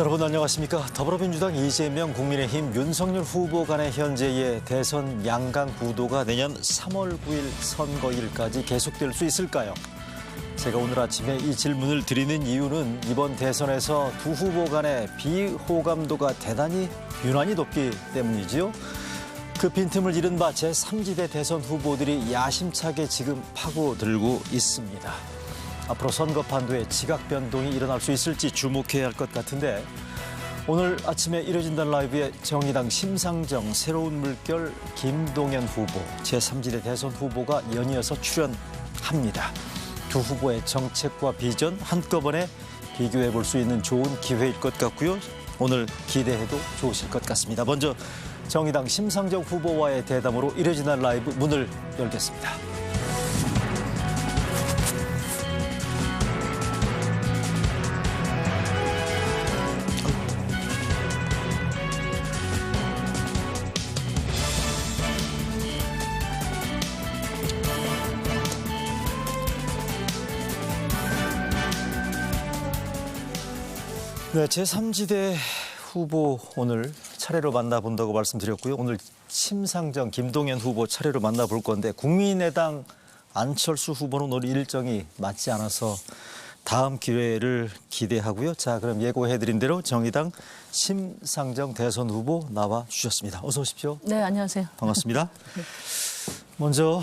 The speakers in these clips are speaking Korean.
여러분 안녕하십니까. 더불어민주당 이재명, 국민의힘 윤석열 후보 간의 현재의 대선 양강 구도가 내년 3월 9일 선거일까지 계속될 수 있을까요? 제가 오늘 아침에 이 질문을 드리는 이유는 이번 대선에서 두 후보 간의 비호감도가 대단히 유난히 높기 때문이지요. 그 빈틈을 잃은 바 제3지대 대선 후보들이 야심차게 지금 파고들고 있습니다. 앞으로 선거 판도에 지각 변동이 일어날 수 있을지 주목해야 할 것 같은데 오늘 아침에 이뤄진다는 라이브에 정의당 심상정, 새로운 물결 김동연 후보, 제3지대 대선 후보가 연이어서 출연합니다. 두 후보의 정책과 비전 한꺼번에 비교해 볼 수 있는 좋은 기회일 것 같고요. 오늘 기대해도 좋으실 것 같습니다. 먼저 정의당 심상정 후보와의 대담으로 이뤄진다는 라이브 문을 열겠습니다. 네, 제3지대 후보 오늘 차례로 만나본다고 말씀드렸고요. 오늘 심상정, 김동연 후보 차례로 만나볼 건데 국민의당 안철수 후보는 오늘 일정이 맞지 않아서 다음 기회를 기대하고요. 자, 그럼 예고해드린 대로 정의당 심상정 대선 후보 나와 주셨습니다. 어서 오십시오. 네, 안녕하세요. 반갑습니다. 먼저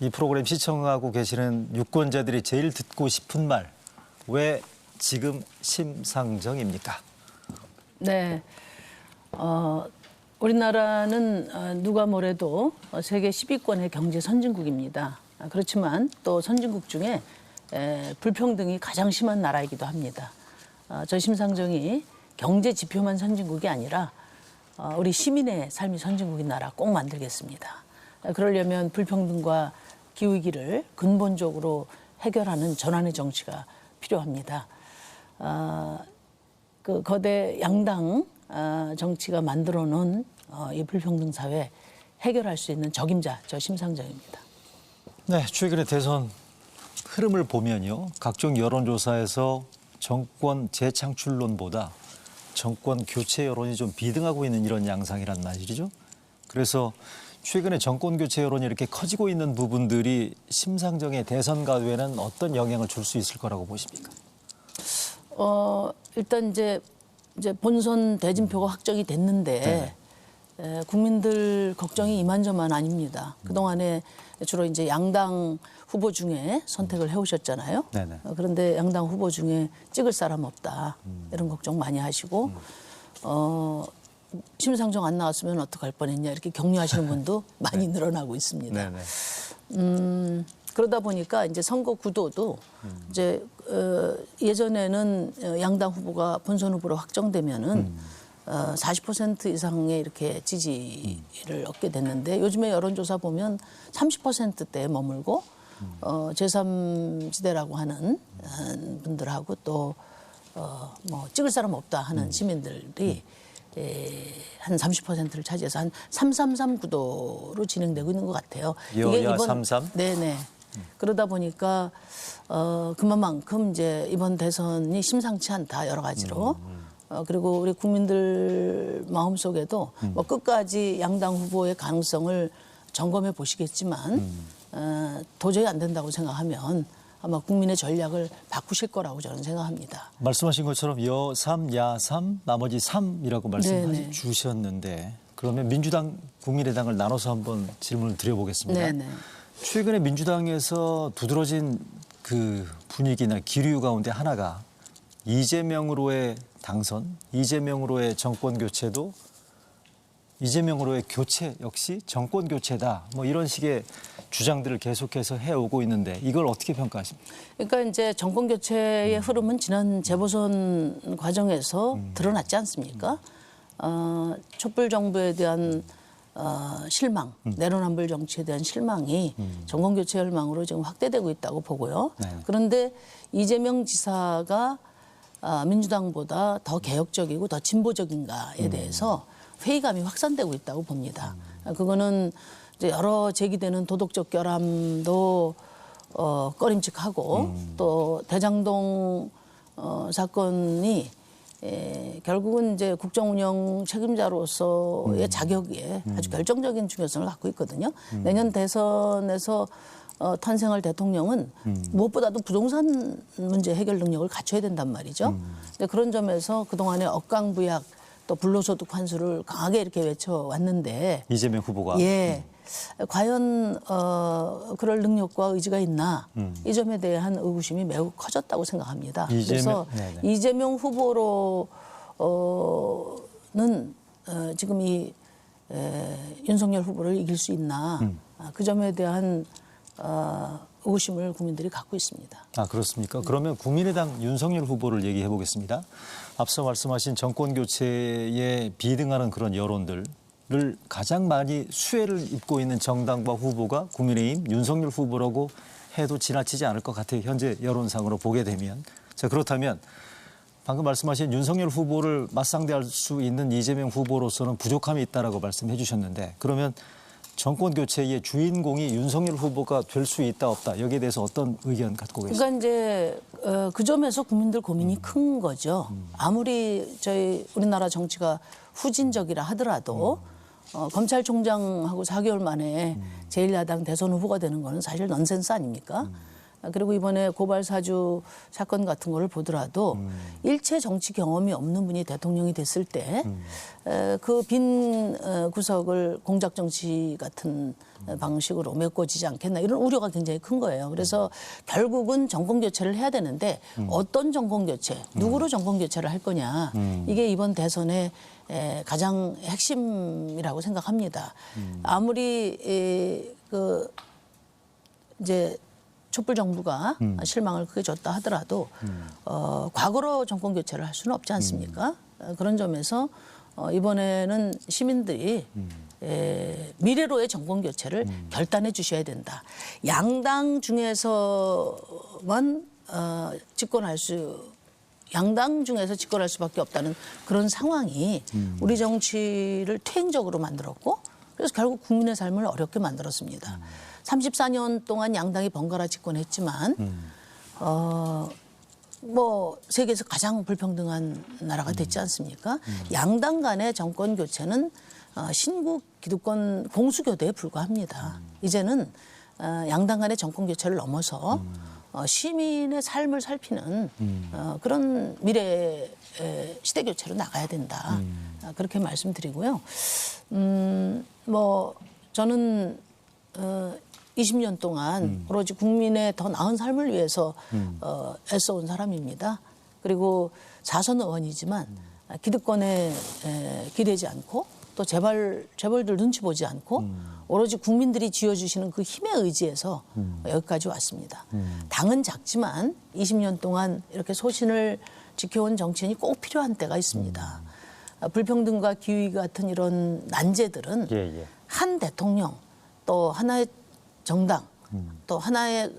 이 프로그램 시청하고 계시는 유권자들이 제일 듣고 싶은 말, 왜 지금 심상정입니까? 네, 우리나라는 누가 뭐래도 세계 10위권의 경제 선진국입니다. 그렇지만 또 선진국 중에 불평등이 가장 심한 나라이기도 합니다. 저 심상정이 경제 지표만 선진국이 아니라 우리 시민의 삶이 선진국인 나라 꼭 만들겠습니다. 그러려면 불평등과 기후위기를 근본적으로 해결하는 전환의 정치가 필요합니다. 그 거대 양당 정치가 만들어 놓은 이 불평등 사회 해결할 수 있는 적임자, 저 심상정입니다. 네, 최근의 대선 흐름을 보면요. 각종 여론조사에서 정권 재창출론보다 정권 교체 여론이 좀 비등하고 있는 이런 양상이란 말이죠. 그래서 최근에 정권 교체 여론이 이렇게 커지고 있는 부분들이 심상정의 대선 가도에는 어떤 영향을 줄 수 있을 거라고 보십니까? 일단 이제 본선 대진표가 확정이 됐는데 국민들 걱정이 이만저만 아닙니다. 그동안에 주로 이제 양당 후보 중에 선택을 해오셨잖아요. 그런데 양당 후보 중에 찍을 사람 없다. 이런 걱정 많이 하시고 심상정 안 나왔으면 어떡할 뻔했냐 이렇게 격려하시는 분도 많이 늘어나고 있습니다. 그러다 보니까 이제 선거 구도도 이제 예전에는 양당 후보가 본선 후보로 확정되면은 40% 이상의 이렇게 지지를 얻게 됐는데 요즘에 여론조사 보면 30%대에 머물고 제3지대라고 하는 분들하고 또 뭐 찍을 사람 없다 하는 시민들이 한 30%를 차지해서 한 333 구도로 진행되고 있는 것 같아요. 여야 33? 네네. 그러다 보니까 그만큼 이제 이번 대선이 심상치 않다 여러 가지로. 그리고 우리 국민들 마음속에도 뭐 끝까지 양당 후보의 가능성을 점검해 보시겠지만 도저히 안 된다고 생각하면 아마 국민의 전략을 바꾸실 거라고 저는 생각합니다. 말씀하신 것처럼 여3, 야3, 나머지 3이라고 말씀해 주셨는데 그러면 민주당, 국민의당을 나눠서 한번 질문을 드려보겠습니다. 네네. 최근에 민주당에서 두드러진 그 분위기나 기류 가운데 하나가 이재명으로의 당선, 이재명으로의 정권 교체도 이재명으로의 교체 역시 정권 교체다. 뭐 이런 식의 주장들을 계속해서 해오고 있는데 이걸 어떻게 평가하십니까? 그러니까 이제 정권 교체의 흐름은 지난 재보선 과정에서 드러났지 않습니까? 촛불 정부에 대한 실망, 내로남불 정치에 대한 실망이 정권 교체 열망으로 지금 확대되고 있다고 보고요. 그런데 이재명 지사가 민주당보다 더 개혁적이고 더 진보적인가에 대해서 회의감이 확산되고 있다고 봅니다. 그거는 이제 여러 제기되는 도덕적 결함도 꺼림칙하고 또 대장동 사건이 결국은 이제 국정운영 책임자로서의 자격에 아주 결정적인 중요성을 갖고 있거든요. 내년 대선에서 탄생할 대통령은 무엇보다도 부동산 문제 해결 능력을 갖춰야 된단 말이죠. 근데 그런 점에서 그동안의 억강부약 또 불로소득 환수를 강하게 이렇게 외쳐왔는데 이재명 후보가 예. 과연 그럴 능력과 의지가 있나 이 점에 대한 의구심이 매우 커졌다고 생각합니다. 그래서 네네. 이재명 후보로는 지금 이 윤석열 후보를 이길 수 있나 그 점에 대한 의구심을 국민들이 갖고 있습니다. 아, 그렇습니까? 그러면 국민의당 윤석열 후보를 얘기해 보겠습니다. 앞서 말씀하신 정권 교체에 비등하는 그런 여론들을 가장 많이 수혜를 입고 있는 정당과 후보가 국민의힘 윤석열 후보라고 해도 지나치지 않을 것 같아요. 현재 여론상으로 보게 되면. 자, 그렇다면 방금 말씀하신 윤석열 후보를 맞상대할 수 있는 이재명 후보로서는 부족함이 있다라고 말씀해 주셨는데, 그러면 정권 교체의 주인공이 윤석열 후보가 될 수 있다 없다, 여기에 대해서 어떤 의견 갖고 계십니까? 그러니까 이제 그 점에서 국민들 고민이 큰 거죠. 아무리 우리나라 정치가 후진적이라 하더라도 검찰총장하고 4개월 만에 제1야당 대선 후보가 되는 거는 사실 넌센스 아닙니까? 그리고 이번에 고발 사주 사건 같은 거를 보더라도 일체 정치 경험이 없는 분이 대통령이 됐을 때 그 빈 구석을 공작 정치 같은 방식으로 메꿔지지 않겠나, 이런 우려가 굉장히 큰 거예요. 그래서 결국은 정권 교체를 해야 되는데 어떤 정권 교체, 누구로 정권 교체를 할 거냐, 이게 이번 대선의 가장 핵심이라고 생각합니다. 아무리 이제 촛불 정부가 실망을 크게 줬다 하더라도 과거로 정권 교체를 할 수는 없지 않습니까? 그런 점에서 이번에는 시민들이 미래로의 정권 교체를 결단해 주셔야 된다. 양당 중에서만 양당 중에서 집권할 수밖에 없다는 그런 상황이 우리 정치를 퇴행적으로 만들었고, 그래서 결국 국민의 삶을 어렵게 만들었습니다. 34년 동안 양당이 번갈아 집권했지만 세계에서 가장 불평등한 나라가 됐지 않습니까? 양당 간의 정권 교체는 신국 기득권 공수교대에 불과합니다. 이제는 양당 간의 정권 교체를 넘어서 시민의 삶을 살피는 그런 미래 시대 교체로 나가야 된다. 그렇게 말씀드리고요. 저는 20년 동안 오로지 국민의 더 나은 삶을 위해서 애써온 사람입니다. 그리고 사선 의원이지만 기득권에 기대지 않고 또 재벌들 눈치 보지 않고 오로지 국민들이 쥐어주시는 그 힘에 의지해서 여기까지 왔습니다. 당은 작지만 20년 동안 이렇게 소신을 지켜온 정치인이 꼭 필요한 때가 있습니다. 불평등과 기후 같은 이런 난제들은 한 대통령 또 하나의 정당 또 하나의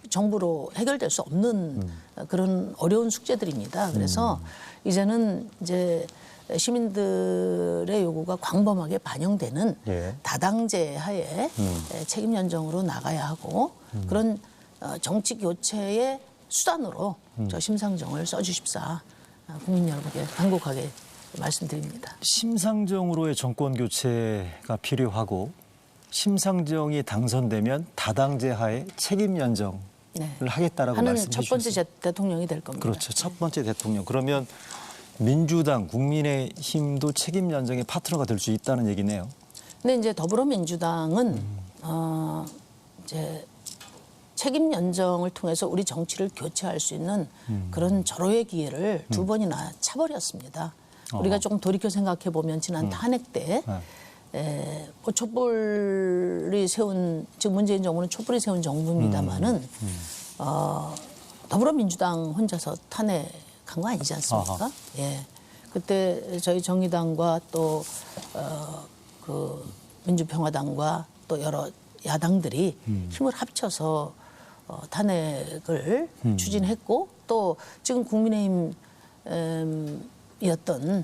정부로 해결될 수 없는 그런 어려운 숙제들입니다. 그래서 이제는 이제 시민들의 요구가 광범하게 반영되는 다당제 하에 책임 연정으로 나가야 하고 그런 정치 교체의 수단으로 저 심상정을 써주십사 국민 여러분께 간곡하게 말씀드립니다. 심상정으로의 정권 교체가 필요하고 심상정이 당선되면 다당제 하에 책임 연정을 하겠다라고 말씀해 주셨습니다. 첫 번째 대통령이 될 겁니다. 그렇죠. 첫 번째 대통령. 그러면 민주당, 국민의힘도 책임 연정의 파트너가 될 수 있다는 얘기네요. 근데 이제 더불어민주당은 이제 책임 연정을 통해서 우리 정치를 교체할 수 있는 그런 절호의 기회를 두 번이나 차버렸습니다. 우리가 조금 돌이켜 생각해 보면 지난 탄핵 때 촛불이 세운, 지금 문재인 정부는 촛불이 세운 정부입니다만은 더불어민주당 혼자서 탄핵한 거 아니지 않습니까? 예, 그때 저희 정의당과 또 그 민주평화당과 또 여러 야당들이 힘을 합쳐서 탄핵을 추진했고 또 지금 국민의힘이었던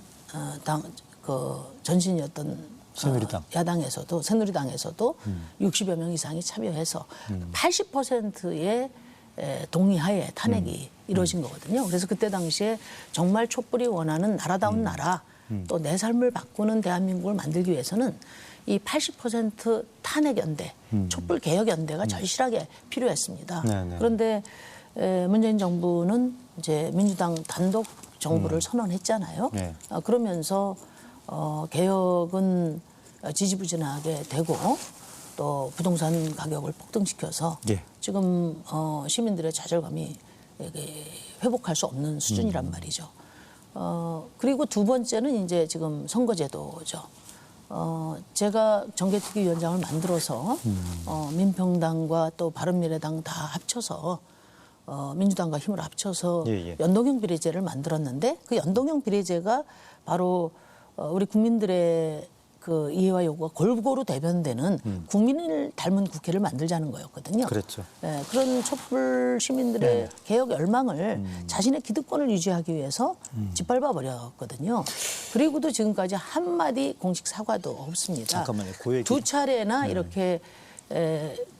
전신이었던 새누리당. 야당에서도 새누리당에서도 60여 명 이상이 참여해서 80%의 동의하에 탄핵이 이루어진 거거든요. 그래서 그때 당시에 정말 촛불이 원하는 나라다운 나라, 또 내 삶을 바꾸는 대한민국을 만들기 위해서는 이 80% 탄핵 연대, 촛불 개혁 연대가 절실하게 필요했습니다. 네네. 그런데 문재인 정부는 이제 민주당 단독 정부를 선언했잖아요. 네. 그러면서 개혁은 지지부진하게 되고 또 부동산 가격을 폭등시켜서 예. 지금 시민들의 좌절감이 회복할 수 없는 수준이란 말이죠. 그리고 두 번째는 이제 지금 선거제도죠. 제가 정개특위위원장을 만들어서 민평당과 또 바른미래당 다 합쳐서 민주당과 힘을 합쳐서 예. 연동형 비례제를 만들었는데 그 연동형 비례제가 바로 우리 국민들의 그 이해와 요구가 골고루 대변되는 국민을 닮은 국회를 만들자는 거였거든요. 그랬죠. 네, 그런 촛불 시민들의 개혁 열망을 자신의 기득권을 유지하기 위해서 짓밟아 버렸거든요. 그리고도 지금까지 한마디 공식 사과도 없습니다. 잠깐만요. 그 얘기. 두 차례나 이렇게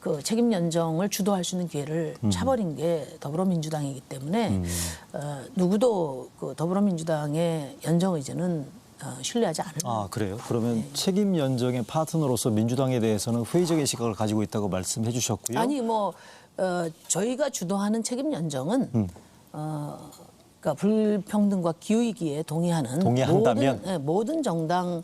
그 책임 연정을 주도할 수 있는 기회를 차버린 게 더불어민주당이기 때문에 누구도 그 더불어민주당의 연정 의지는 신뢰하지 않을. 아, 그래요? 그러면 책임 연정의 파트너로서 민주당에 대해서는 회의적인 시각을 가지고 있다고 말씀해 주셨고요. 아니 뭐 저희가 주도하는 책임 연정은 그러니까 불평등과 기후위기에 동의한다면? 모든 정당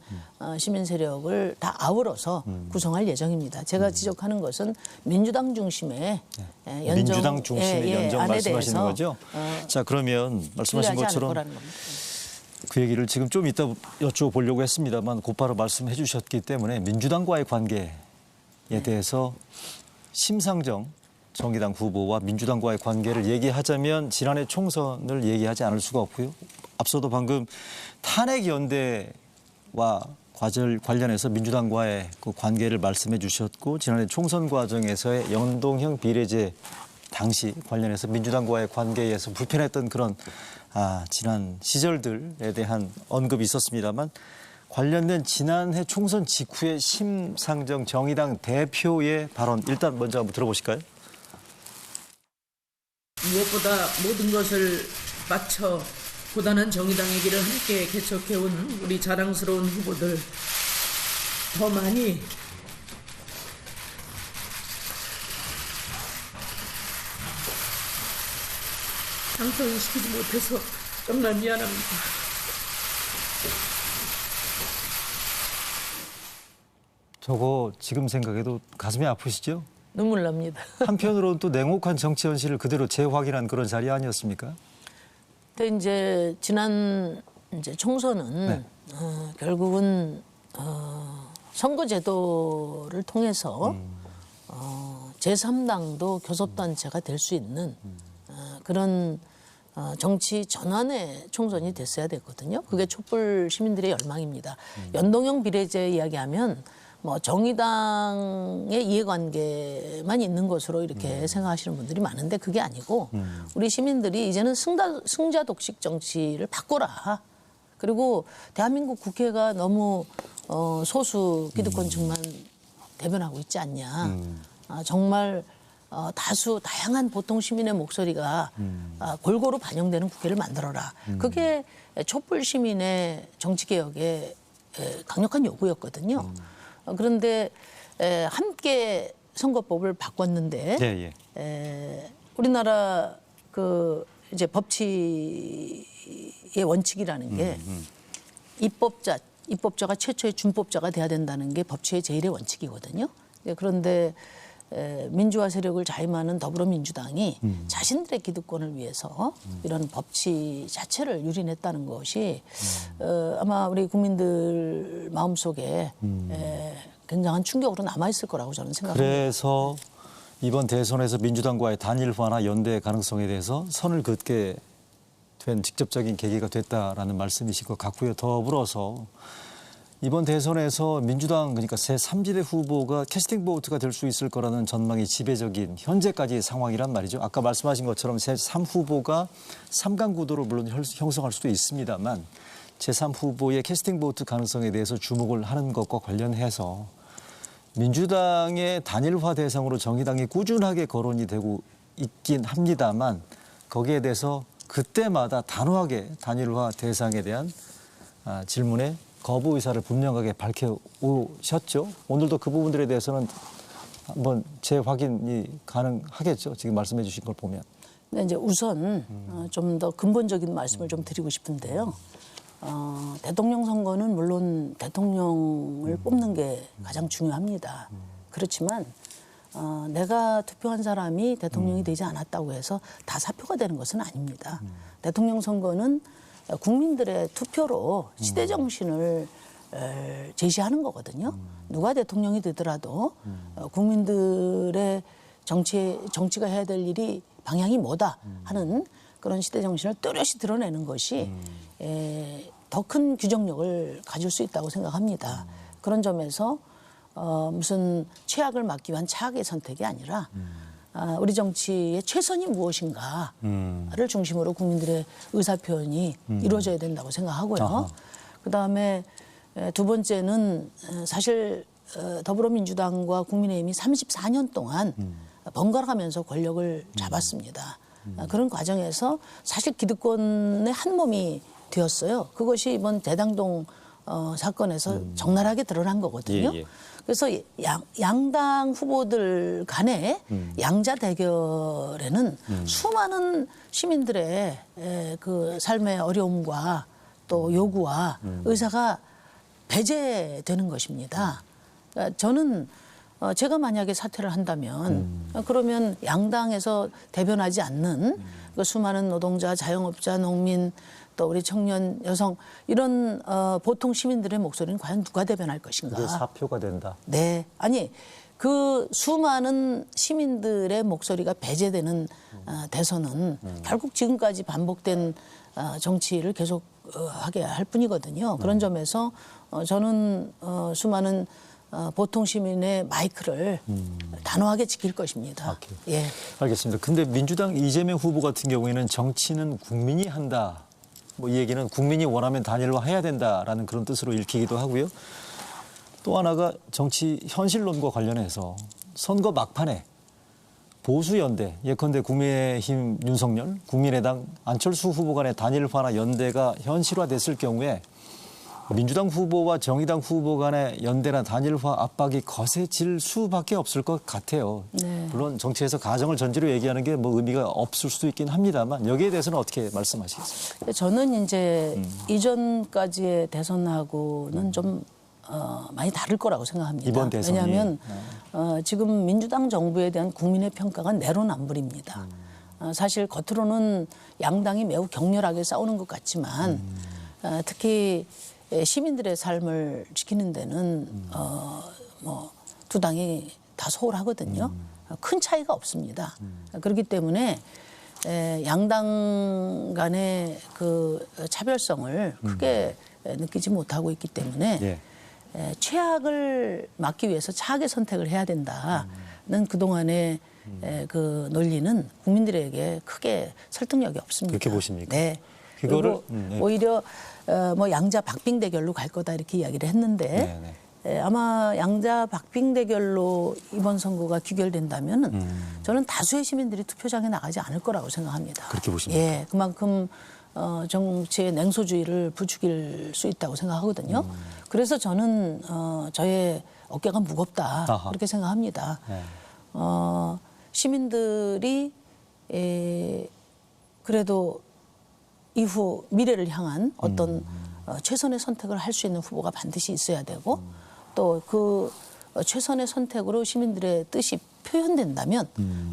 시민 세력을 다 아우러서 구성할 예정입니다. 제가 지적하는 것은 민주당 중심의 연정, 민주당 중심의 연정 안에 말씀하시는 대해서 거죠? 자, 그러면 말씀하신 신뢰하지 않을 것처럼 거라는 겁니다. 그 얘기를 지금 좀 이따 여쭤보려고 했습니다만 곧바로 말씀해 주셨기 때문에 민주당과의 관계에 대해서 심상정 정의당 후보와 민주당과의 관계를 얘기하자면 지난해 총선을 얘기하지 않을 수가 없고요. 앞서도 방금 탄핵 연대와 관련해서 민주당과의 그 관계를 말씀해 주셨고 지난해 총선 과정에서의 연동형 비례제 당시 관련해서 민주당과의 관계에서 불편했던 그런 지난 시절들에 대한 언급이 있었습니다만 관련된 지난해 총선 직후의 심상정 정의당 대표의 발언 일단 먼저 한번 들어보실까요? 무엇보다 모든 것을 바쳐 고단한 정의당의 길을 함께 개척해온 우리 자랑스러운 후보들 더 많이 당선시키지 못해서 정말 미안합니다. 저거 지금 생각해도 가슴이 아프시죠? 눈물 납니다. 한편으로는 또 냉혹한 정치 현실을 그대로 재확인한 그런 자리 아니었습니까? 근데 이제 지난 이제 총선은 결국은 선거제도를 통해서 제3당도 교섭단체가 될 수 있는 그런 정치 전환의 총선이 됐어야 됐거든요. 그게 촛불 시민들의 열망입니다. 연동형 비례제 이야기하면 뭐 정의당의 이해관계만 있는 것으로 이렇게 생각하시는 분들이 많은데 그게 아니고 우리 시민들이 이제는 승자 독식 정치를 바꿔라. 그리고 대한민국 국회가 너무 소수 기득권층만 대변하고 있지 않냐. 정말 다수 다양한 보통 시민의 목소리가 골고루 반영되는 국회를 만들어라. 그게 촛불 시민의 정치개혁의 강력한 요구였거든요. 그런데 함께 선거법을 바꿨는데 우리나라 그 이제 법치의 원칙이라는 게 입법자가 최초의 준법자가 돼야 된다는 게 법치의 제1의 원칙이거든요. 그런데 민주화 세력을 자임하는 더불어민주당이 자신들의 기득권을 위해서 이런 법치 자체를 유린했다는 것이 아마 우리 국민들 마음속에 굉장한 충격으로 남아있을 거라고 저는 생각합니다. 그래서 이번 대선에서 민주당과의 단일화나 연대 가능성에 대해서 선을 긋게 된 직접적인 계기가 됐다라는 말씀이실 것 같고요. 더불어서 이번 대선에서 민주당 그러니까 제3지대 후보가 캐스팅 보트가 될 수 있을 거라는 전망이 지배적인 현재까지의 상황이란 말이죠. 아까 말씀하신 것처럼 제3 후보가 3강 구도로 물론 형성할 수도 있습니다만 제3 후보의 캐스팅 보트 가능성에 대해서 주목을 하는 것과 관련해서 민주당의 단일화 대상으로 정의당이 꾸준하게 거론이 되고 있긴 합니다만 거기에 대해서 그때마다 단호하게 단일화 대상에 대한 질문에 거부 의사를 분명하게 밝혀오셨죠. 오늘도 그 부분들에 대해서는 한번 재확인이 가능하겠죠. 지금 말씀해 주신 걸 보면. 네, 이제 우선 좀 더 근본적인 말씀을 좀 드리고 싶은데요. 대통령 선거는 물론 대통령을 뽑는 게 가장 중요합니다. 그렇지만 내가 투표한 사람이 대통령이 되지 않았다고 해서 다 사표가 되는 것은 아닙니다. 대통령 선거는 국민들의 투표로 시대 정신을 제시하는 거거든요. 누가 대통령이 되더라도 국민들의 정치가 해야 될 일이 방향이 뭐다 하는 그런 시대 정신을 또렷이 드러내는 것이 더 큰 규정력을 가질 수 있다고 생각합니다. 그런 점에서 무슨 최악을 막기 위한 차악의 선택이 아니라 우리 정치의 최선이 무엇인가를 중심으로 국민들의 의사표현이 이루어져야 된다고 생각하고요. 그다음에 두 번째는 사실 더불어민주당과 국민의힘이 34년 동안 번갈아가면서 권력을 잡았습니다. 그런 과정에서 사실 기득권의 한 몸이 되었어요. 그것이 이번 대장동 사건에서 적나라하게 드러난 거거든요. 예. 그래서 양당 후보들 간의 양자 대결에는 수많은 시민들의 그 삶의 어려움과 또 요구와 의사가 배제되는 것입니다. 그러니까 저는 제가 만약에 사퇴를 한다면 그러면 양당에서 대변하지 않는 그 수많은 노동자, 자영업자, 농민 또 우리 청년, 여성 이런 보통 시민들의 목소리는 과연 누가 대변할 것인가? 그게 사표가 된다. 네. 아니 그 수많은 시민들의 목소리가 배제되는 대선은 결국 지금까지 반복된 정치를 계속 하게 할 뿐이거든요. 그런 점에서 저는 수많은 보통 시민의 마이크를 단호하게 지킬 것입니다. 예. 알겠습니다. 근데 민주당 이재명 후보 같은 경우에는 정치는 국민이 한다. 뭐 이 얘기는 국민이 원하면 단일화해야 된다라는 그런 뜻으로 읽히기도 하고요. 또 하나가 정치 현실론과 관련해서 선거 막판에 보수연대, 예컨대 국민의힘 윤석열, 국민의당 안철수 후보 간의 단일화나 연대가 현실화됐을 경우에 민주당 후보와 정의당 후보 간의 연대나 단일화 압박이 거세질 수밖에 없을 것 같아요. 네. 물론 정치에서 가정을 전제로 얘기하는 게 뭐 의미가 없을 수도 있긴 합니다만 여기에 대해서는 어떻게 말씀하시겠습니까? 저는 이제 이전까지의 대선하고는 좀 많이 다를 거라고 생각합니다. 이번 대선이. 왜냐하면 지금 민주당 정부에 대한 국민의 평가가 내로남불입니다. 사실 겉으로는 양당이 매우 격렬하게 싸우는 것 같지만 특히 시민들의 삶을 지키는 데는 뭐 두 당이 다 소홀하거든요. 큰 차이가 없습니다. 그렇기 때문에 양당 간의 그 차별성을 크게 느끼지 못하고 있기 때문에 최악을 막기 위해서 차악의 선택을 해야 된다는 그동안의 그 논리는 국민들에게 크게 설득력이 없습니다. 그렇게 보십니까? 네. 그거를 오히려 뭐 양자 박빙 대결로 갈 거다 이렇게 이야기를 했는데 아마 양자 박빙 대결로 이번 선거가 귀결된다면은 저는 다수의 시민들이 투표장에 나가지 않을 거라고 생각합니다. 그렇게 보십니까? 예, 그만큼 정치의 냉소주의를 부추길 수 있다고 생각하거든요. 그래서 저는 저의 어깨가 무겁다 그렇게 생각합니다. 시민들이 그래도 이후 미래를 향한 어떤 최선의 선택을 할 수 있는 후보가 반드시 있어야 되고 또 그 최선의 선택으로 시민들의 뜻이 표현된다면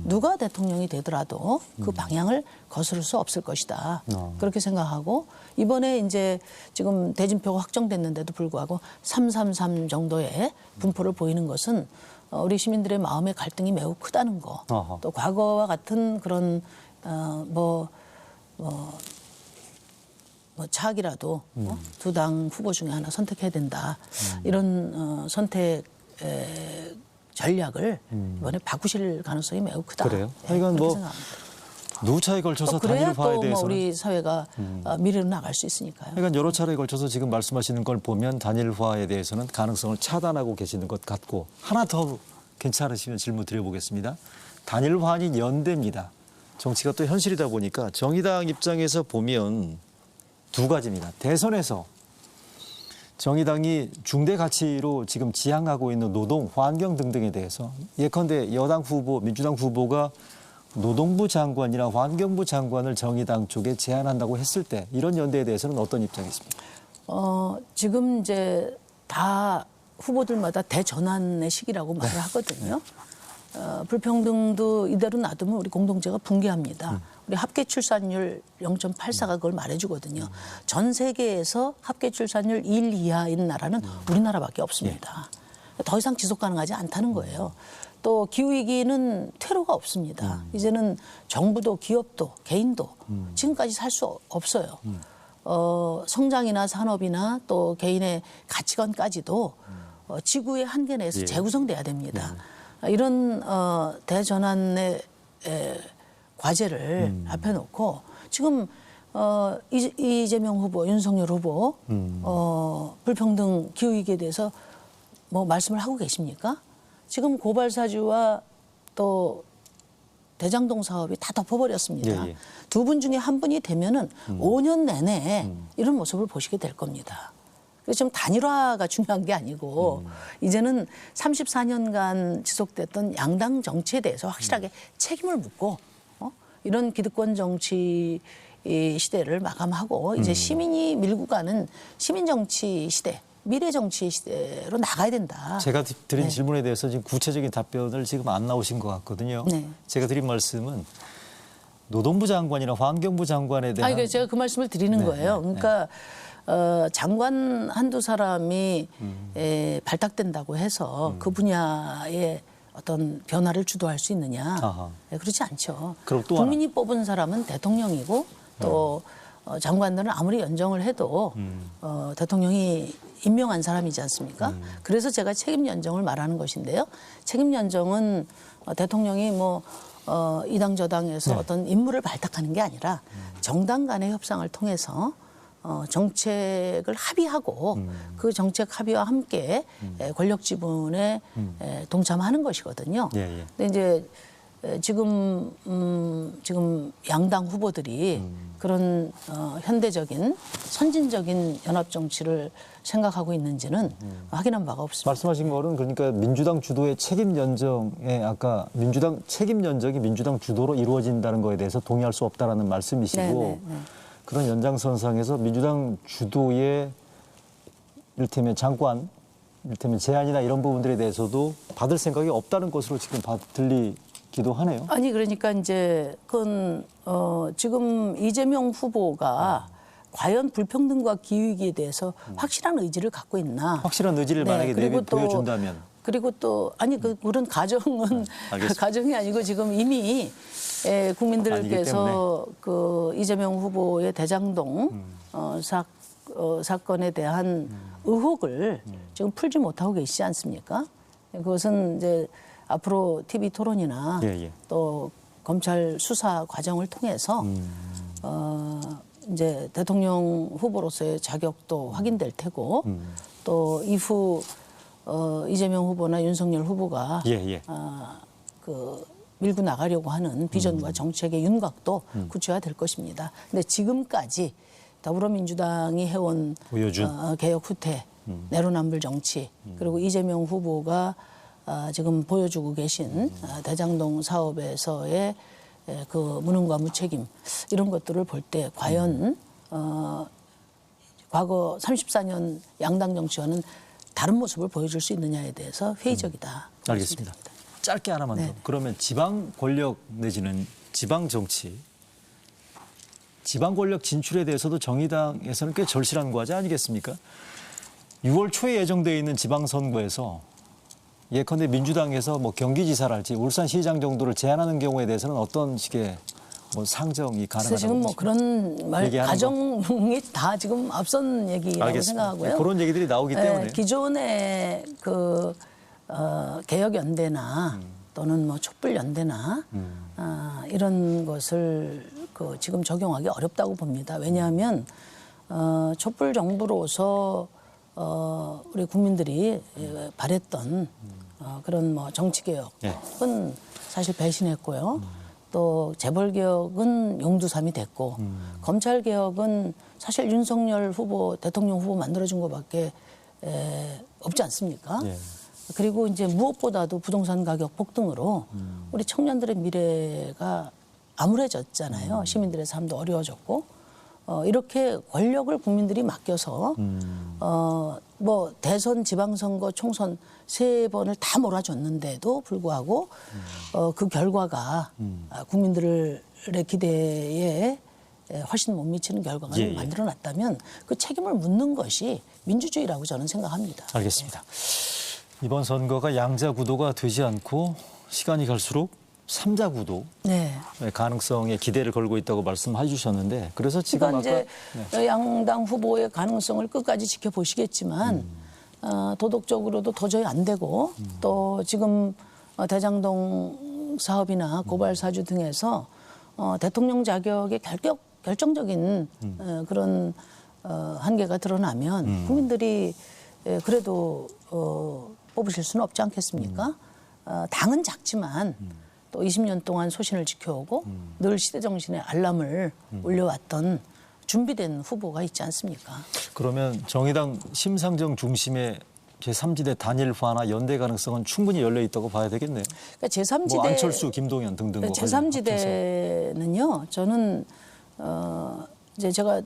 누가 대통령이 되더라도 그 방향을 거스를 수 없을 것이다. 그렇게 생각하고 이번에 이제 지금 대진표가 확정됐는데도 불구하고 333 정도의 분포를 보이는 것은 우리 시민들의 마음의 갈등이 매우 크다는 거. 또 과거와 같은 그런 차악이라도 두 당 후보 중에 하나 선택해야 된다. 이런 선택 전략을 이번에 바꾸실 가능성이 매우 크다. 그래요? 예, 하여간 그렇게 뭐 생각합니다. 누차에 걸쳐서 그래야 단일화에 또 대해서는 우리 사회가 미래로 나갈 수 있으니까요. 그러니까 여러 차례에 걸쳐서 지금 말씀하시는 걸 보면 단일화에 대해서는 가능성을 차단하고 계시는 것 같고 하나 더 괜찮으시면 질문 드려보겠습니다. 단일화 아닌 연대입니다. 정치가 또 현실이다 보니까 정의당 입장에서 보면 두 가지입니다. 대선에서 정의당이 중대 가치로 지금 지향하고 있는 노동, 환경 등등에 대해서 예컨대 여당 후보, 민주당 후보가 노동부 장관이나 환경부 장관을 정의당 쪽에 제안한다고 했을 때 이런 연대에 대해서는 어떤 입장이십니까? 지금 이제 다 후보들마다 대전환의 시기라고 말을 하거든요. 불평등도 이대로 놔두면 우리 공동체가 붕괴합니다. 우리 합계 출산율 0.84가 그걸 말해주거든요. 전 세계에서 합계 출산율 1 이하인 나라는 우리나라밖에 없습니다. 더 이상 지속 가능하지 않다는 거예요. 또 기후위기는 퇴로가 없습니다. 이제는 정부도 기업도 개인도 지금까지 살 수 없어요. 성장이나 산업이나 또 개인의 가치관까지도 지구의 한계 내에서 재구성돼야 됩니다. 이런 대전환의 과제를 앞에 놓고 지금 이재명 후보, 윤석열 후보 불평등 기후위기에 대해서 뭐 말씀을 하고 계십니까? 지금 고발 사주와 또 대장동 사업이 다 덮어버렸습니다. 두 분 중에 한 분이 되면은 5년 내내 이런 모습을 보시게 될 겁니다. 그래서 좀 단일화가 중요한 게 아니고 이제는 34년간 지속됐던 양당 정치에 대해서 확실하게 책임을 묻고 이런 기득권 정치 시대를 마감하고 이제 시민이 밀고 가는 시민 정치 시대, 미래 정치 시대로 나가야 된다. 제가 드린 질문에 대해서 지금 구체적인 답변을 지금 안 나오신 것 같거든요. 제가 드린 말씀은 노동부 장관이나 환경부 장관에 대한. 아니, 제가 그 말씀을 드리는 거예요. 그러니까 장관 한두 사람이 발탁된다고 해서 그 분야에 어떤 변화를 주도할 수 있느냐. 그렇지 않죠. 그럼 또 국민이 뽑은 사람은 대통령이고 또 장관들은 아무리 연정을 해도 대통령이 임명한 사람이지 않습니까? 그래서 제가 책임 연정을 말하는 것인데요. 책임 연정은 대통령이 뭐 이 당 저 당에서 어떤 인물을 발탁하는 게 아니라 정당 간의 협상을 통해서 정책을 합의하고 그 정책 합의와 함께 권력 지분에 동참하는 것이거든요. 근데 이제 지금 양당 후보들이 그런 현대적인 선진적인 연합 정치를 생각하고 있는지는 확인한 바가 없습니다. 말씀하신 거는 그러니까 민주당 주도의 책임 연정에 아까 민주당 책임 연정이 민주당 주도로 이루어진다는 거에 대해서 동의할 수 없다라는 말씀이시고 그런 연장선상에서 민주당 주도의 이를테면 장관, 이를테면 제안이나 이런 부분들에 대해서도 받을 생각이 없다는 것으로 지금 들리기도 하네요. 아니 그러니까 이제 그건 지금 이재명 후보가 과연 불평등과 기후위기에 대해서 확실한 의지를 갖고 있나? 확실한 의지를 만약에 보여준다면. 그리고 또 아니 그런 가정은 가정이 아니고 지금 이미 국민들께서 그 이재명 후보의 대장동 사건에 대한 의혹을 지금 풀지 못하고 계시지 않습니까? 그것은 이제 앞으로 TV 토론이나 또 검찰 수사 과정을 통해서 이제 대통령 후보로서의 자격도 확인될 테고 또 이후 이재명 후보나 윤석열 후보가 그 밀고 나가려고 하는 비전과 정책의 윤곽도 구체화될 것입니다. 근데 지금까지 더불어민주당이 해온 개혁 후퇴, 내로남불 정치 그리고 이재명 후보가 지금 보여주고 계신 대장동 사업에서의 그 무능과 무책임 이런 것들을 볼 때 과연 과거 34년 양당 정치와는 다른 모습을 보여줄 수 있느냐에 대해서 회의적이다. 알겠습니다. 짧게 하나만 더. 그러면 지방 권력 내지는 지방 정치, 지방 권력 진출에 대해서도 정의당에서는 꽤 절실한 과제 아니겠습니까? 6월 초에 예정되어 있는 지방선거에서 예컨대 민주당에서 뭐 경기지사랄지 울산시장 정도를 제안하는 경우에 대해서는 어떤 식의 뭐 상정이 가능하다고 지금 뭐 그런 가정이 다 지금 앞선 얘기라고 알겠습니다. 생각하고요. 그런 얘기들이 나오기 때문에 기존의 그 개혁연대나 또는 뭐 촛불연대나 이런 것을 그 지금 적용하기 어렵다고 봅니다. 왜냐하면 촛불 정부로서 우리 국민들이 바랬던 그런 뭐 정치 개혁은 사실 배신했고요. 또 재벌개혁은 용두삼이 됐고 검찰개혁은 사실 윤석열 후보 대통령 후보 만들어준 것밖에 없지 않습니까? 예. 그리고 이제 무엇보다도 부동산 가격 폭등으로 우리 청년들의 미래가 암울해졌잖아요. 시민들의 삶도 어려워졌고 이렇게 권력을 국민들이 맡겨서 뭐 대선, 지방선거, 총선 3번을 다 몰아줬는데도 불구하고 그 결과가 국민들의 기대에 훨씬 못 미치는 결과가 예, 예. 만들어놨다면 그 책임을 묻는 것이 민주주의라고 저는 생각합니다. 알겠습니다. 이번 선거가 양자 구도가 되지 않고 시간이 갈수록 삼자 구도 네. 가능성에 기대를 걸고 있다고 말씀해 주셨는데 그래서 지금 그러니까 아까 이제 양당 후보의 가능성을 끝까지 지켜보시겠지만 도덕적으로도 도저히 안 되고 또 지금 대장동 사업이나 고발 사주 등에서 대통령 자격의 결정적인 그런 한계가 드러나면 국민들이 그래도 뽑으실 수는 없지 않겠습니까? 당은 작지만 또 20년 동안 소신을 지켜오고 늘 시대정신의 알람을 울려왔던 준비된 후보가 있지 않습니까? 그러면 정의당 심상정 중심의 제3지대 단일화나 연대 가능성은 충분히 열려 있다고 봐야 되겠네요. 그러니까 제3지대 뭐 안철수, 김동연 등등 제3지대는요. 저는 이제 제가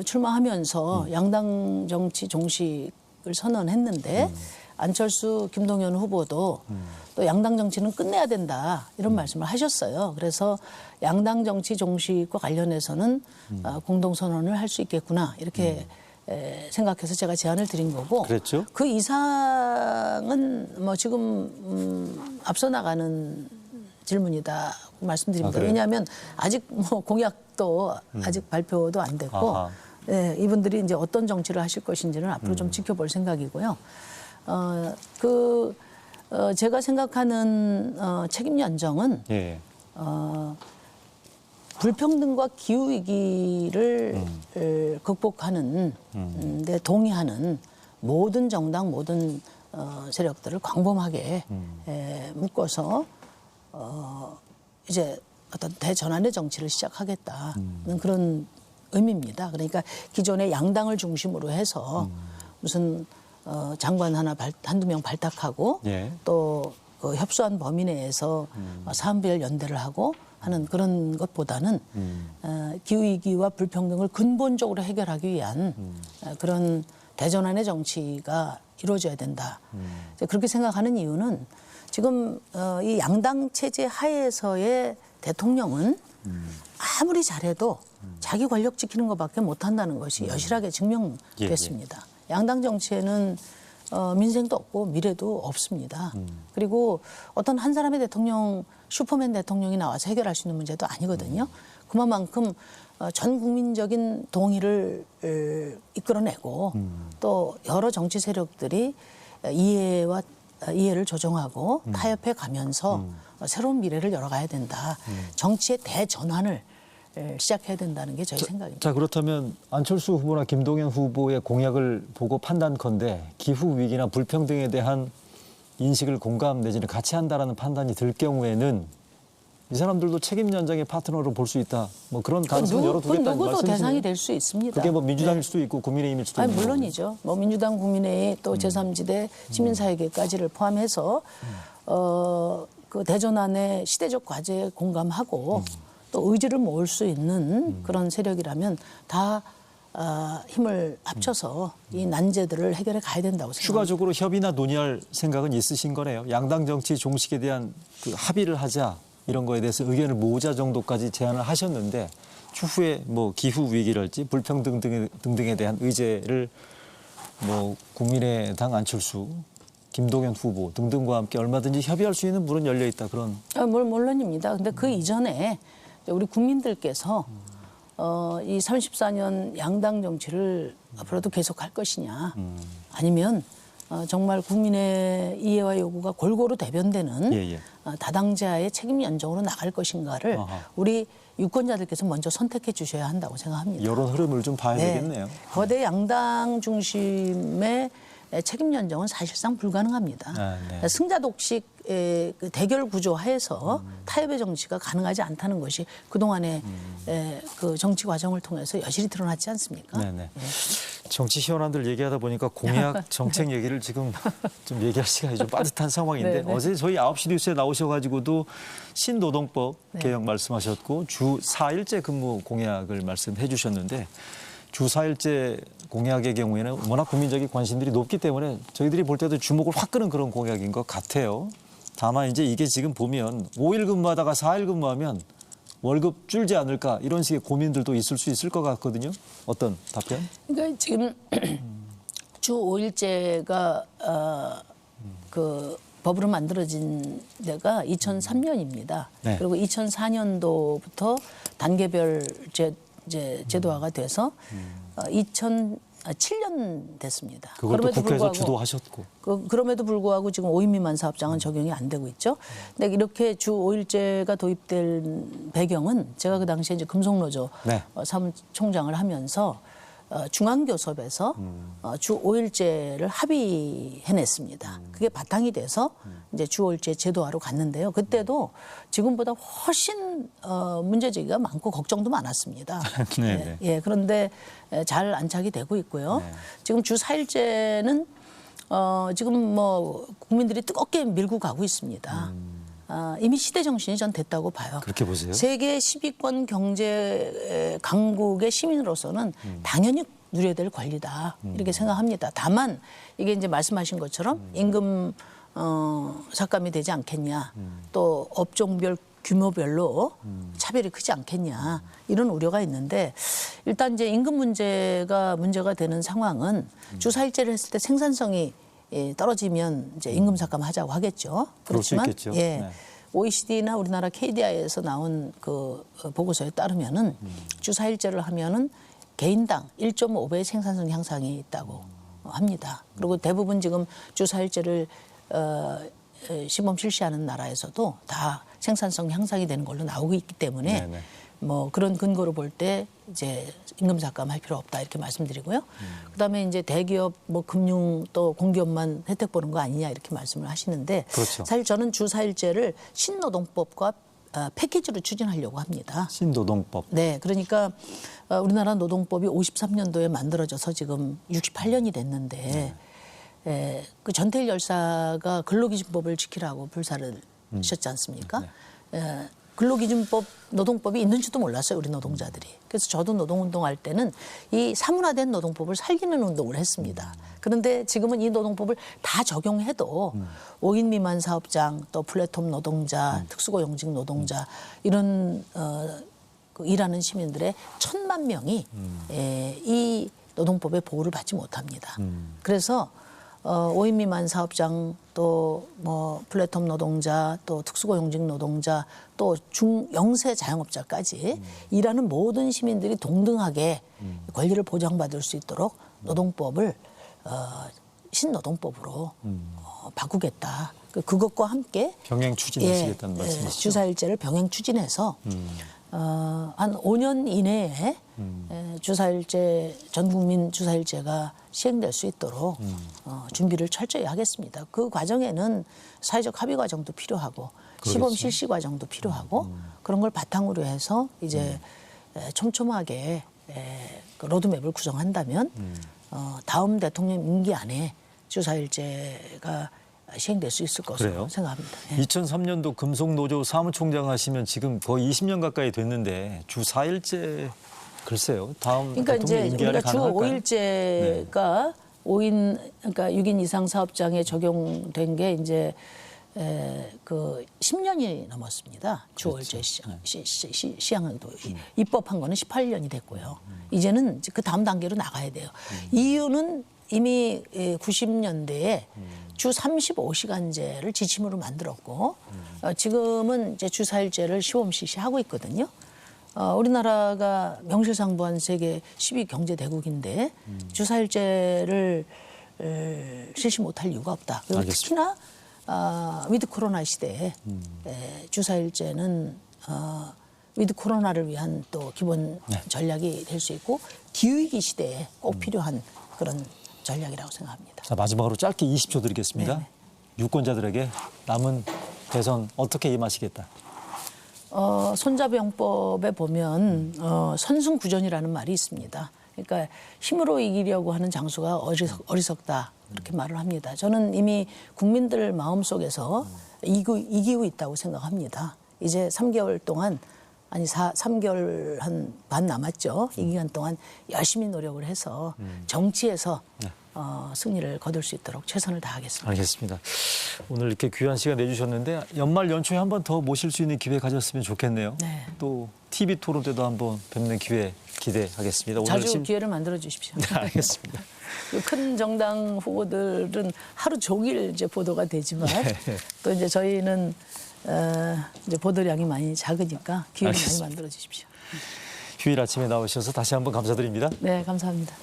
출마하면서 양당 정치 종식을 선언했는데 안철수, 김동연 후보도 또 양당 정치는 끝내야 된다 이런 말씀을 하셨어요. 그래서 양당 정치 종식과 관련해서는 공동선언을 할 수 있겠구나 이렇게 생각해서 제가 제안을 드린 거고 그랬죠? 그 이상은 뭐 지금 앞서 나가는 질문이다 말씀드립니다. 왜냐하면 아직 뭐 공약도 아직 발표도 안 됐고 이분들이 이제 어떤 정치를 하실 것인지는 앞으로 좀 지켜볼 생각이고요. 제가 생각하는 책임 연정은 예. 불평등과 기후 위기를 극복하는 데 동의하는 모든 정당, 모든 세력들을 광범하게 묶어서 이제 어떤 대전환의 정치를 시작하겠다는 그런 의미입니다. 그러니까 기존의 양당을 중심으로 해서 무슨 장관 하나 한두 명 발탁하고 예. 또 그 협소한 범위 내에서 사안별 연대를 하고 하는 그런 것보다는 기후위기와 불평등을 근본적으로 해결하기 위한 그런 대전환의 정치가 이루어져야 된다. 그렇게 생각하는 이유는 지금 이 양당 체제 하에서의 대통령은 아무리 잘해도 자기 권력 지키는 것밖에 못한다는 것이 여실하게 증명됐습니다. 양당 정치에는 민생도 없고 미래도 없습니다. 그리고 어떤 한 사람의 대통령, 슈퍼맨 대통령이 나와서 해결할 수 있는 문제도 아니거든요. 그만큼 전 국민적인 동의를 이끌어내고 또 여러 정치 세력들이 이해를 조정하고 타협해 가면서 새로운 미래를 열어가야 된다. 정치의 대전환을 시작해야 된다는 게 저희 생각입니다. 자, 그렇다면 안철수 후보나 김동연 후보의 공약을 보고 판단컨대 기후 위기나 불평등에 대한 인식을 공감 내지는 같이 한다라는 판단이 들 경우에는 이 사람들도 책임 연장의 파트너로 볼 수 있다. 뭐 그런 가능성을 열어두겠다는 누구도 말씀이시네요. 대상이 될 수 있습니다. 그게 뭐 민주당일 수도 있고 국민의힘일 수도 있고. 물론이죠. 뭐 민주당, 국민의힘 또 제3지대 시민사회계까지를 포함해서 그 대전환의 시대적 과제에 공감하고 또 의지를 모을 수 있는 그런 세력이라면 다 힘을 합쳐서 이 난제들을 해결해 가야 된다고 생각합니다. 추가적으로 협의나 논의할 생각은 있으신 거네요. 양당 정치 종식에 대한 그 합의를 하자 이런 거에 대해서 의견을 모으자 정도까지 제안을 하셨는데 추후에 뭐 기후 위기랄지 불평등 등등에 대한 의제를 뭐 국민의당 안철수, 김동연 후보 등등과 함께 얼마든지 협의할 수 있는 문은 열려 있다 그런. 물론입니다. 근데 그 이전에 우리 국민들께서 이 34년 양당 정치를 앞으로도 계속할 것이냐 아니면 정말 국민의 이해와 요구가 골고루 대변되는 다당제의 책임 연정으로 나갈 것인가를 우리 유권자들께서 먼저 선택해 주셔야 한다고 생각합니다. 여론 흐름을 좀 봐야 되겠네요. 거대 양당 중심의 책임 연정은 사실상 불가능합니다. 승자 독식 그 대결 구조 하에서 타협의 정치가 가능하지 않다는 것이 그동안의 그 정치 과정을 통해서 여실히 드러났지 않습니까? 네네. 정치 현안들 얘기하다 보니까 공약 정책 얘기를 지금 좀 얘기할 시간이 좀 빠듯한 상황인데 네네. 어제 저희 9시 뉴스에 나오셔가지고도 신노동법 개혁 말씀하셨고 주 4일제 근무 공약을 말씀해 주셨는데 주 4일제 공약의 경우에는 워낙 국민적인 관심들이 높기 때문에 저희들이 볼 때도 주목을 확 끄는 그런 공약인 것 같아요. 다만 이제 이게 지금 보면 5일 근무하다가 4일 근무하면 월급 줄지 않을까 이런 식의 고민들도 있을 수 있을 것 같거든요. 어떤 답변? 그러니까 지금 주 5일제가 그 법으로 만들어진 데가 2003년입니다. 네. 그리고 2004년도부터 단계별 제도화가 돼서 2007년 됐습니다. 그걸 또 그럼에도 국회에서 불구하고 주도하셨고. 그럼에도 불구하고 지금 5인 미만 사업장은 적용이 안 되고 있죠. 근데 이렇게 주 5일제가 도입된 배경은 제가 그 당시에 이제 금속노조 네. 사무총장을 하면서 중앙교섭에서 주 5일제를 합의해냈습니다. 그게 바탕이 돼서 이제 주 5일제 제도화로 갔는데요. 그때도 지금보다 훨씬 문제제기가 많고 걱정도 많았습니다. 네, 예, 그런데 잘 안착이 되고 있고요. 지금 주 4일제는 지금 뭐 국민들이 뜨겁게 밀고 가고 있습니다. 이미 시대 정신이 전 됐다고 봐요. 그렇게 보세요? 세계 10위권 경제 강국의 시민으로서는 당연히 누려야 될 권리다 이렇게 생각합니다. 다만 이게 이제 말씀하신 것처럼 임금 삭감이 되지 않겠냐, 또 업종별 규모별로 차별이 크지 않겠냐 이런 우려가 있는데 일단 이제 임금 문제가 되는 상황은 주 4일제를 했을 때 생산성이 떨어지면 이제 임금 삭감하자고 하겠죠. 그럴 수 그렇지만 있겠죠. 예. 네. OECD나 우리나라 KDI에서 나온 그 보고서에 따르면은 주 4일제를 하면은 개인당 1.5배의 생산성 향상이 있다고 합니다. 그리고 대부분 지금 주 4일제를 시범 실시하는 나라에서도 다 생산성 향상이 되는 걸로 나오고 있기 때문에 네네. 뭐 그런 근거로 볼 때 이제 임금 삭감할 필요 없다 이렇게 말씀드리고요. 그다음에 이제 대기업 뭐 금융 또 공기업만 혜택 보는 거 아니냐 이렇게 말씀을 하시는데 그렇죠. 사실 저는 주 4일제를 신노동법과 패키지로 추진하려고 합니다. 신노동법. 네, 그러니까 우리나라 노동법이 53년도에 만들어져서 지금 68년이 됐는데 그 전태일 열사가 근로기준법을 지키라고 불사를 하셨지 않습니까? 근로기준법, 노동법이 있는지도 몰랐어요, 우리 노동자들이. 그래서 저도 노동운동할 때는 이 사문화된 노동법을 살리는 운동을 했습니다. 그런데 지금은 이 노동법을 다 적용해도 5인 미만 사업장, 또 플랫폼 노동자, 특수고용직 노동자 이런 그 일하는 시민들의 1,000만 명이 이 노동법의 보호를 받지 못합니다. 그래서 5인 미만 사업장 또 뭐 플랫폼 노동자 또 특수고용직 노동자 또 중영세 자영업자까지 일하는 모든 시민들이 동등하게 권리를 보장받을 수 있도록 노동법을 신노동법으로 바꾸겠다. 그것과 함께 병행 추진하시겠다는 말씀이시죠? 주 4일제를 병행 추진해서 한 5년 이내에 주 4일제 전 국민 주 4일제가 시행될 수 있도록 준비를 철저히 하겠습니다. 그 과정에는 사회적 합의 과정도 필요하고 시범 실시 과정도 필요하고 그런 걸 바탕으로 해서 이제 촘촘하게 그 로드맵을 구성한다면 다음 대통령 임기 안에 주 4일제가 시행될 수 있을 것으로 그래요? 생각합니다. 2003년도 금속노조 사무총장 하시면 지금 거의 20년 가까이 됐는데 주 4일제 글쎄요. 다음 그러니까 대통령 이제 임기 안에 우리가 주 가능할까요? 5일제가 5인 그러니까 6인 이상 사업장에 적용된 게 이제 그 10년이 넘었습니다. 주 5일제 시행도 입법한 거는 18년이 됐고요. 이제는 그 다음 단계로 나가야 돼요. 이유는 이미 90년대에 주 35시간제를 지침으로 만들었고 지금은 이제 주 4일제를 시범 실시하고 있거든요. 우리나라가 명실상부한 세계 10위 경제 대국인데 주 4일제를 실시 못할 이유가 없다. 그리고 알겠습니다. 특히나 위드 코로나 시대에 주 4일제는 위드 코로나를 위한 또 기본 전략이 될 수 있고 기후위기 시대에 꼭 필요한 그런 전략이라고 생각합니다. 자, 마지막으로 짧게 20초 드리겠습니다. 네. 유권자들에게 남은 대선 어떻게 임하시겠다? 손자병법에 보면 선승구전이라는 말이 있습니다. 그러니까 힘으로 이기려고 하는 장수가 어리석다 그렇게 말을 합니다. 저는 이미 국민들 마음속에서 이기고 있다고 생각합니다. 이제 3개월 동안 3개월 한 반 남았죠. 이 기간 동안 열심히 노력을 해서 정치에서 승리를 거둘 수 있도록 최선을 다하겠습니다. 알겠습니다. 오늘 이렇게 귀한 시간 내주셨는데 연말 연초에 한 번 더 모실 수 있는 기회 가졌으면 좋겠네요. 네. 또 TV 토론 때도 한번 뵙는 기회 기대하겠습니다. 자주 기회를 만들어 주십시오. 네, 알겠습니다. 큰 정당 후보들은 하루 종일 이제 보도가 되지만 네. 또 이제 저희는 이제 보도량이 많이 작으니까 기회를 많이 알겠습니다. 만들어 주십시오. 휴일 아침에 나오셔서 다시 한번 감사드립니다. 네, 감사합니다.